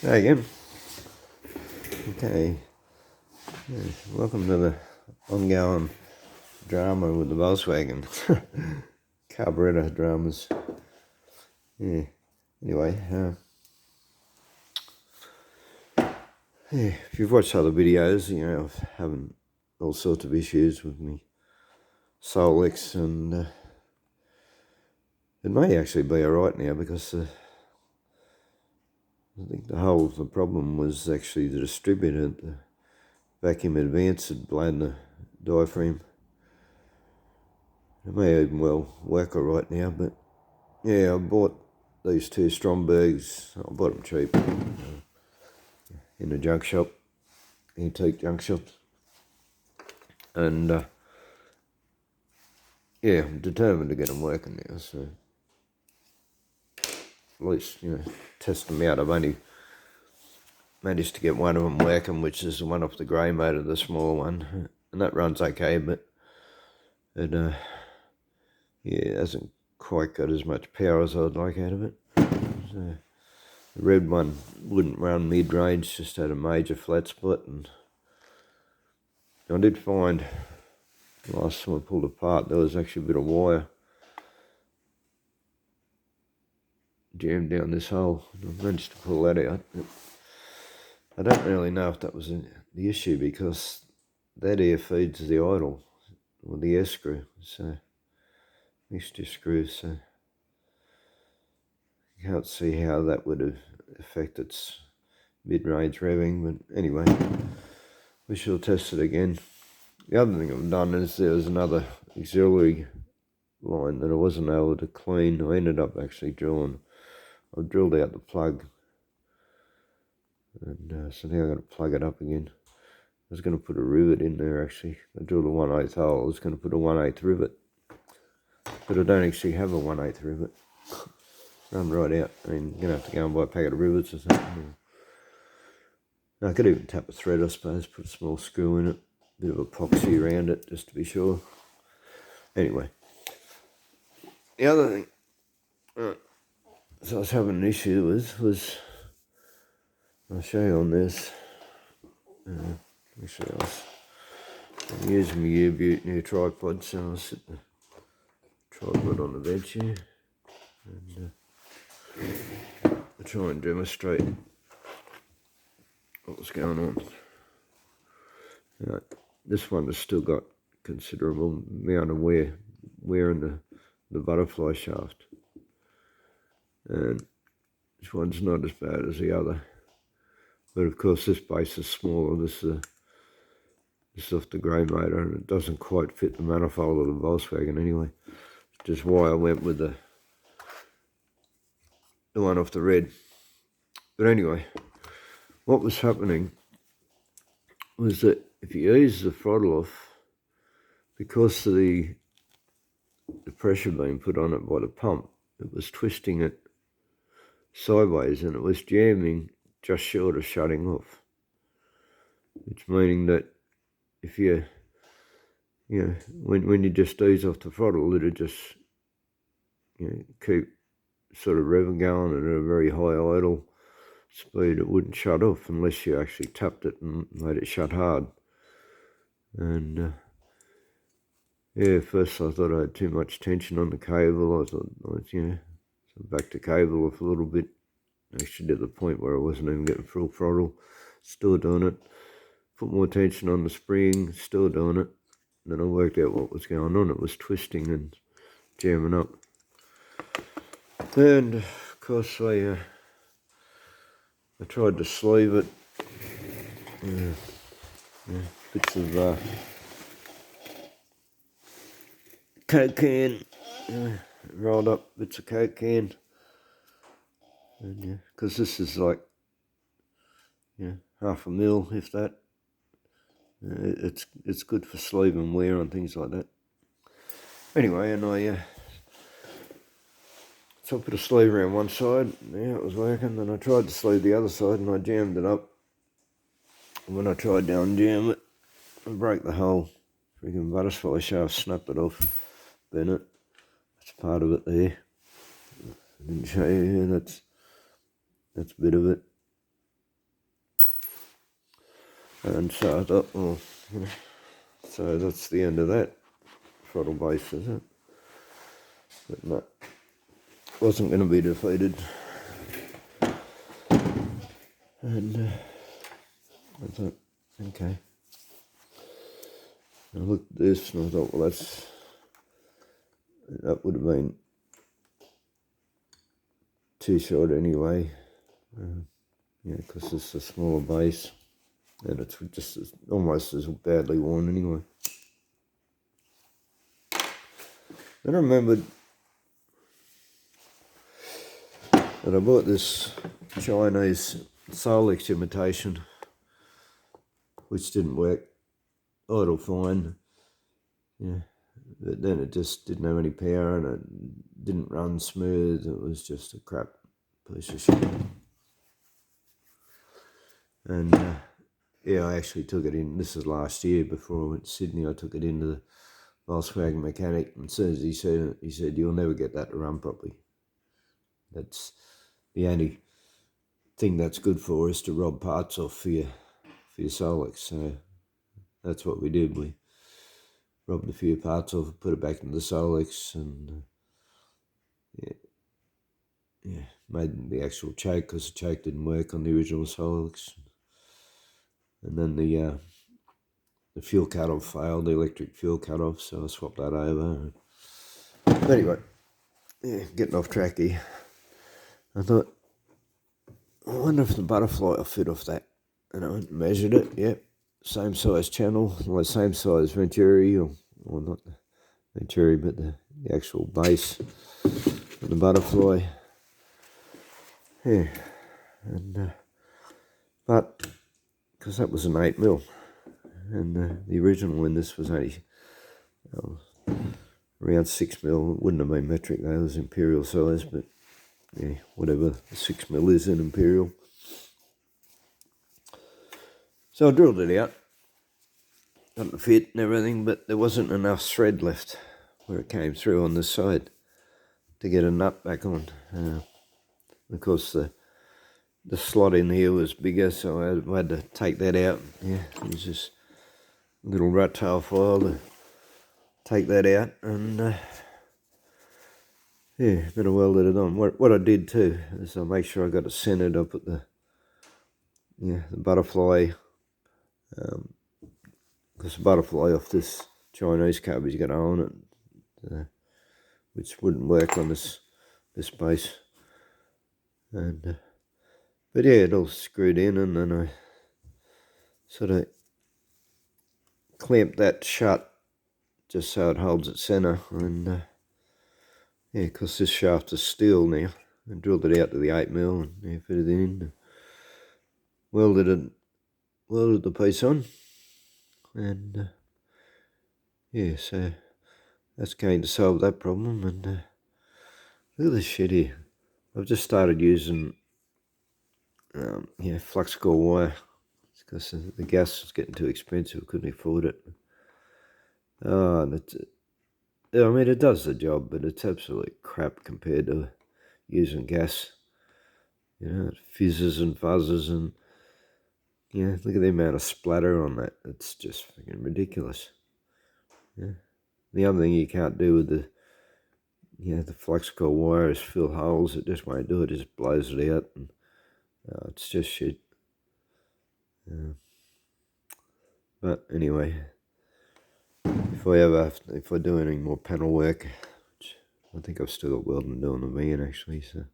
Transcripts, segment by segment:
Hey again. Okay. Yeah, welcome to the ongoing drama with the Volkswagen. Carburetor dramas. Yeah. Anyway, yeah, if you've watched other videos, you know, I'm having all sorts of issues with me Solex, and it may actually be alright now because I think the whole of the problem was actually the distributor. The vacuum advance had blown the diaphragm. It may even well work alright now, but yeah, I bought these two strombergs. I bought them cheap in a junk shop, antique junk shops, and yeah, I'm determined to get them working now. So at least, you know, test them out. I've only managed to get one of them working, which is the one off the grey motor, the small one, and that runs okay, but it yeah, hasn't quite got as much power as I'd like out of it. So the red one wouldn't run mid-range, just had a major flat spot, and I did find last time I pulled apart there was actually a bit of wire jammed down this hole. I managed to pull that out. I don't really know if that was the issue because that air feeds the idle or the air screw, so mixture screw, so you can't see how that would have affected its mid-range revving, but anyway, we shall test it again. The other thing I've done is there was another auxiliary line that I wasn't able to clean. I ended up actually I drilled out the plug, and so now I've got to plug it up again. I was going to put a rivet in there actually. I drilled a 1/8 hole. I was going to put a 1/8 rivet, but I don't actually have a 1/8 rivet. Run right out. I mean, you're going to have to go and buy a packet of rivets or something. I could even tap a thread, I suppose, put a small screw in it, bit of epoxy around it just to be sure. Anyway, the other thing so I was having an issue with was, I'll show you on this. Let me show you this. I'm using my U-Butte new tripod, so I'll sit the tripod on the bench here, and I'll try and demonstrate what's going on. This one has still got considerable amount of wear in the butterfly shaft, and this one's not as bad as the other, but of course this base is smaller. This is off the grey motor, and it doesn't quite fit the manifold of the Volkswagen anyway. Just why I went with the one off the red. But anyway, what was happening was that if you ease the throttle off, because of the pressure being put on it by the pump, it was twisting it sideways, and it was jamming just short of shutting off. It's meaning that if you know, when you just ease off the throttle, it'll just, you know, keep sort of revving going at a very high idle speed. It wouldn't shut off unless you actually tapped it and made it shut hard. And yeah, first I thought I had too much tension on the cable. I thought, you know, so back to cable off a little bit. Actually to the point where I wasn't even getting full throttle. Still doing it. Put more tension on the spring. Still doing it. Then I worked out what was going on. It was twisting and jamming up. And of course I tried to sleeve it. Bits of Coke can, rolled up bits of Coke can, and because this is like, half a mil, if that. It's good for sleeve and wear and things like that. Anyway, and so I put a sleeve around one side. Yeah, it was working. Then I tried to sleeve the other side, and I jammed it up. And when I tried to unjam it, I broke the whole freaking butterfly shaft, snapped it off, bent it. That's part of it there. I didn't show you. That's a bit of it. And so I thought, well, so that's the end of that throttle base, is it? But no, wasn't going to be defeated. And I thought, okay. I looked at this and I thought, well, that would have been too short anyway. Yeah, because it's a smaller base, and it's just almost as badly worn anyway. Then I remembered that I bought this Chinese Solex imitation, which didn't work idle fine. Yeah, but then it just didn't have any power and it didn't run smooth. It was just a crap piece of shit. And yeah, I actually took it in. This is last year before I went to Sydney. I took it into the Volkswagen mechanic, and as soon as he said, "You'll never get that to run properly. That's the only thing that's good for is to rob parts off for your Solex." So that's what we did. We robbed a few parts off, put it back into the Solex, and yeah, made the actual choke, because the choke didn't work on the original Solex. And then the fuel cutoff failed, the electric fuel cutoff, so I swapped that over. But anyway, yeah, getting off track here. I thought, I wonder if the butterfly will fit off that. And I went and measured it, yep. Same size channel, well, same size Venturi, or not the Venturi, but the actual base of the butterfly. Yeah, and but because that was an 8mm, and the original in this was only around 6mm. It wouldn't have been metric though, it was imperial size, but yeah, whatever 6mm is in imperial. So I drilled it out, got the fit and everything, but there wasn't enough thread left where it came through on this side to get a nut back on. Of course, the slot in here was bigger, so I had to take that out. Yeah, it was just a little rat tail file to take that out, and yeah, then I welded it on. What I did too is I make sure I got it centered. I put the butterfly, because the butterfly off this Chinese carby's got on it, which wouldn't work on this base. And but yeah, it all screwed in, and then I sort of clamped that shut just so it holds its center. And yeah, because this shaft is steel now, I drilled it out to the 8mm and yeah, fitted it in, welded the piece on, and yeah, so that's going to solve that problem. And look at this shit here. I've just started using flux core wire because the gas was getting too expensive. Couldn't afford it. Oh, and I mean, it does the job, but it's absolutely crap compared to using gas. You know, it fizzes and fuzzes, and yeah, look at the amount of splatter on that. It's just freaking ridiculous. Yeah. The other thing you can't do with the flux core wire is fill holes. It just won't do it. It just blows it out, and it's just shit. But anyway, if I do any more panel work, which I think I've still got welding doing the van actually, so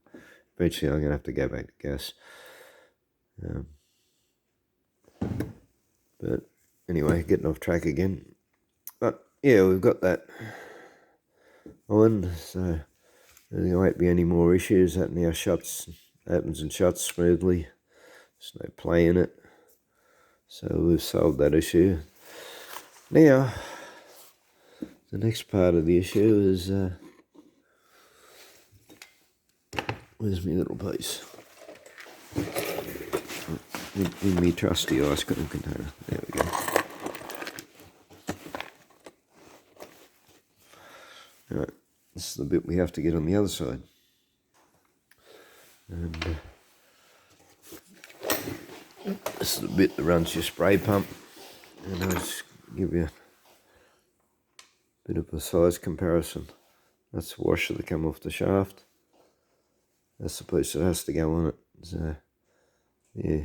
eventually I'm gonna have to go back to gas. But anyway, getting off track again. But yeah, we've got that on, so there won't be any more issues. That now opens and shuts smoothly. There's no play in it. So we've solved that issue. Now, the next part of the issue is, where's my little piece? In my trusty ice cream container. There we go. Alright, this is the bit we have to get on the other side. And This is the bit that runs your spray pump, and I'll just give you a bit of a size comparison. That's the washer that come off the shaft. That's the piece that has to go on it. So, yeah.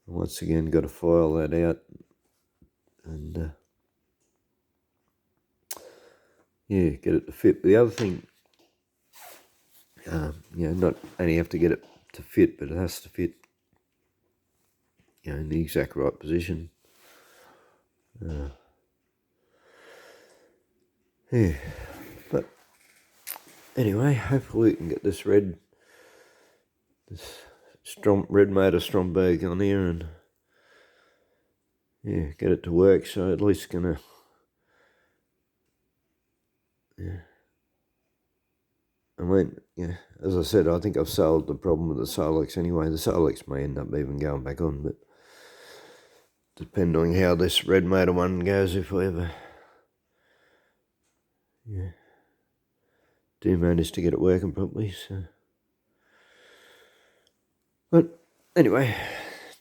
Once again, got to file that out, and yeah, get it to fit. The other thing, not only have to get it to fit, but it has to fit, in the exact right position. Yeah, but anyway, hopefully we can get this red motor stromberg on here, and get it to work. So at least gonna, I mean, as I said, I think I've solved the problem with the Solex anyway. The Solex may end up even going back on, but depending on how this red motor one goes, if I ever do manage to get it working properly. So, but anyway,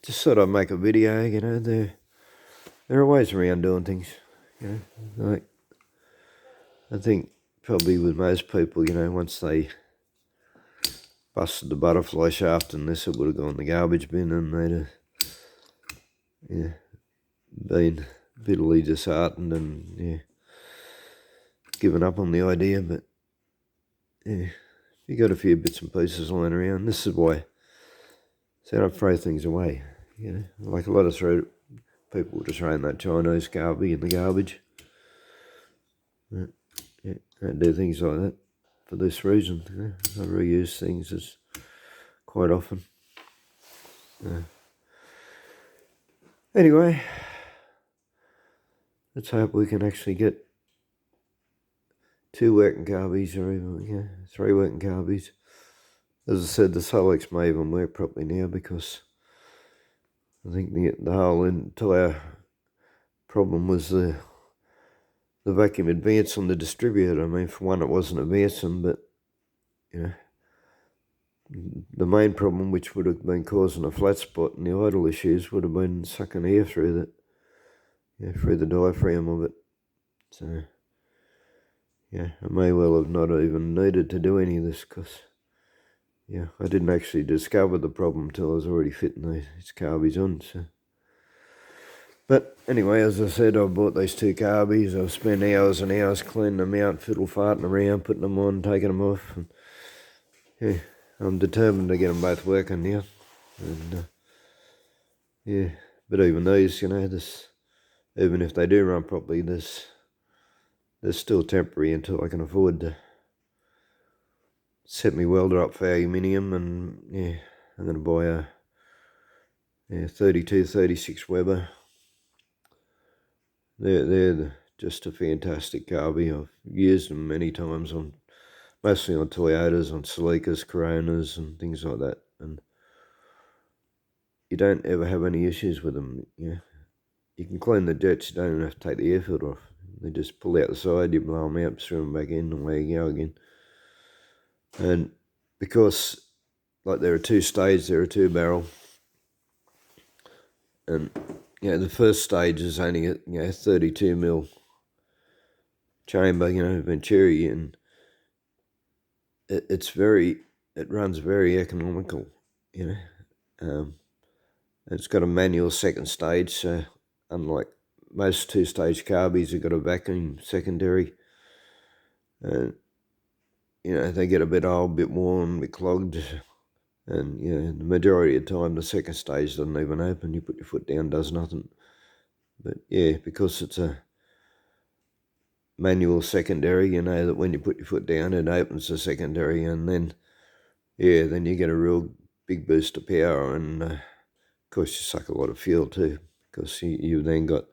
just thought I'd make a video. There are ways around doing things. Like I think probably with most people, once they busted the butterfly shaft and this, it would have gone in the garbage bin, and they'd have been bitterly disheartened and given up on the idea. But you got a few bits and pieces lying around. This is why. So don't throw things away. Like a lot of people just throwing that Chinese carby in the garbage. Don't do things like that for this reason. I reuse things as quite often. Anyway, let's hope we can actually get 2 working carbies, or even 3 working carbies. As I said, the Solex may even work properly now, because I think the whole entire problem was the vacuum advance on the distributor. I mean, for one, it wasn't advancing, but the main problem, which would have been causing a flat spot and the idle issues, would have been sucking air through through the diaphragm of it. So I may well have not even needed to do any of this, because I didn't actually discover the problem till I was already fitting these carbies on. So, but anyway, as I said, I bought these 2 carbies. I've spent hours and hours cleaning them out, fiddle-farting around, putting them on, taking them off. And, I'm determined to get them both working now. And but even these, even if they do run properly, they're still temporary until I can afford to set me welder up for aluminium. And I'm going to buy a 32-36 Weber. They're just a fantastic carby. I've used them many times, mostly on Toyotas, on Celicas, Coronas, and things like that. And you don't ever have any issues with them. You can clean the jets. You don't even have to take the air filter off. They just pull out the side, you blow them out, throw them back in, and away you go again. And because, like, they're a 2-stage, they're a 2-barrel. And the first stage is only a 32mm chamber, Venturi, and it runs very economical. It's got a manual second stage, so unlike most 2-stage carbies, have got a vacuum secondary. And they get a bit old, a bit warm, a bit clogged. And, the majority of the time, the second stage doesn't even open. You put your foot down, does nothing. But, because it's a manual secondary, that when you put your foot down, it opens the secondary. And then, then you get a real big boost of power. And, of course, you suck a lot of fuel too, because you've then got,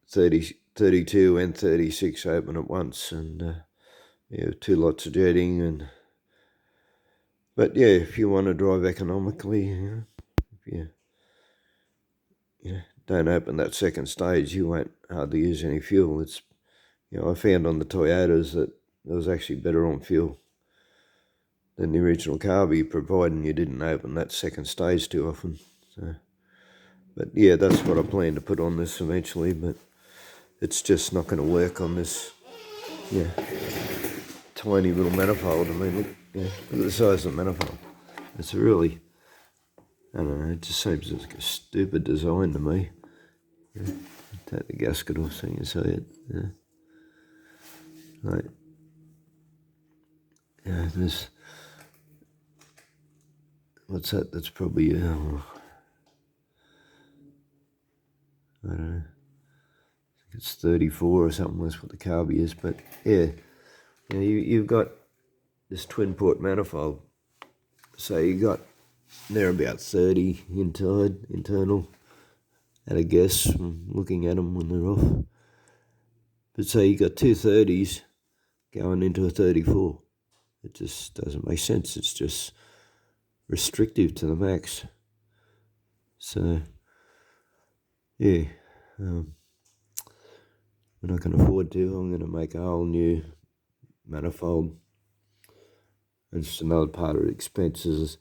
32 and 36 open at once. And, 2 lots of jetting. But if you want to drive economically, if you don't open that second stage, you won't hardly use any fuel. It's, I found on the Toyotas that it was actually better on fuel. than the original carby, providing you didn't open that second stage too often. So, but yeah, that's what I plan to put on this eventually, but it's just not going to work on this, yeah, tiny little manifold. I mean, look, yeah, look at the size of the manifold. It's a really, I don't know, it just seems like a stupid design to me. Yeah. Take the gasket off so you can see it. Yeah. Like, yeah, there's, what's that? That's probably, I don't know, it's 34 or something, that's what the carby is, but yeah, you've got this twin port manifold, so you got, they're about 30 internal, at a guess from looking at them when they're off. But say you got two 30s going into a 34. It just doesn't make sense. It's just restrictive to the max. So, yeah, when I can afford to, I'm going to make a whole new manifold. And just another part of the expenses.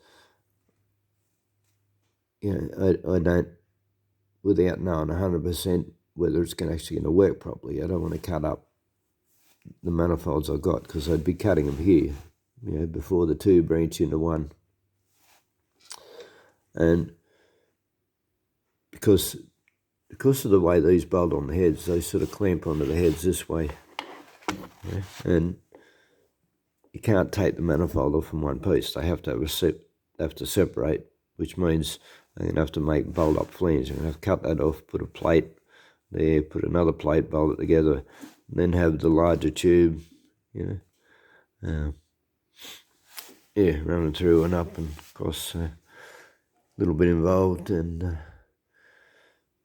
I don't, without knowing 100% whether it's actually going to work properly, I don't want to cut up the manifolds I've got, because I'd be cutting them here, before the two branch into one. And because of the way these bolt on the heads, they sort of clamp onto the heads this way. Yeah? And you can't take the manifold off in one piece. They have to have to separate, which means they're going to have to make bolt up flange. They're going to have to cut that off, put a plate there, put another plate, bolt it together, and then have the larger tube, running through and up, and of course a little bit involved, and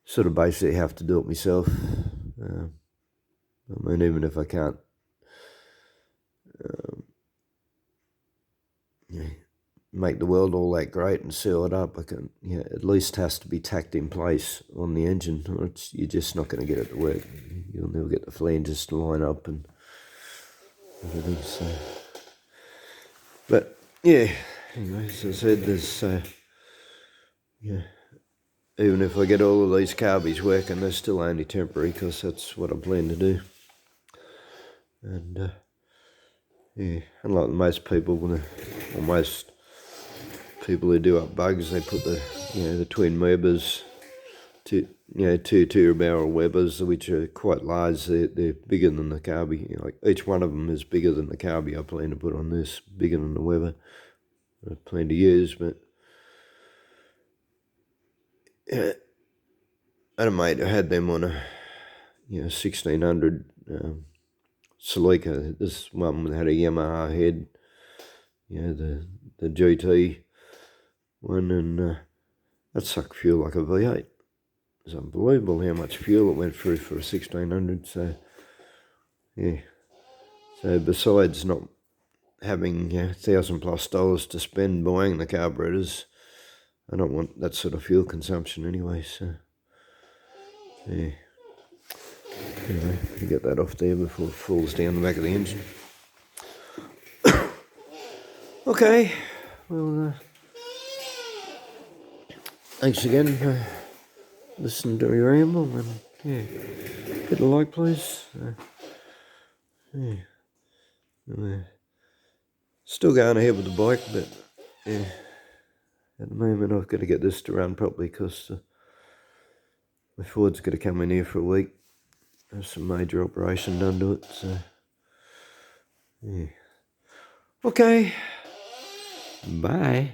sort of basically have to do it myself. I mean, even if I can't make the weld all that great and seal it up, I can, at least has to be tacked in place on the engine, or you're just not going to get it to work. You'll never get the flanges to line up and everything. So, but yeah, anyway, as I said, there's even if I get all of these carbies working, they're still only temporary, because that's what I plan to do. And unlike most people, or most people who do up bugs, they put the twin Webers, two 2-barrel Webers, which are quite large. They're bigger than the carby. Like each one of them is bigger than the carby I plan to put on this, bigger than the Weber I plan to use. But I had a mate who had them on a 1600 Celica. This one had a Yamaha head, the GT one, and that sucked fuel like a V8. It was unbelievable how much fuel it went through for a 1600. So yeah, so besides not having $1,000+ to spend buying the carburetors, I don't want that sort of fuel consumption anyway. So yeah, anyway, you get that off there before it falls down the back of the engine. Okay, well, thanks again for listening to me ramble, and hit a like, please. Still going ahead with the bike, but at the moment I've got to get this to run properly, because my Ford's got to come in here for a week. There's some major operation done to it, so yeah. Okay, bye.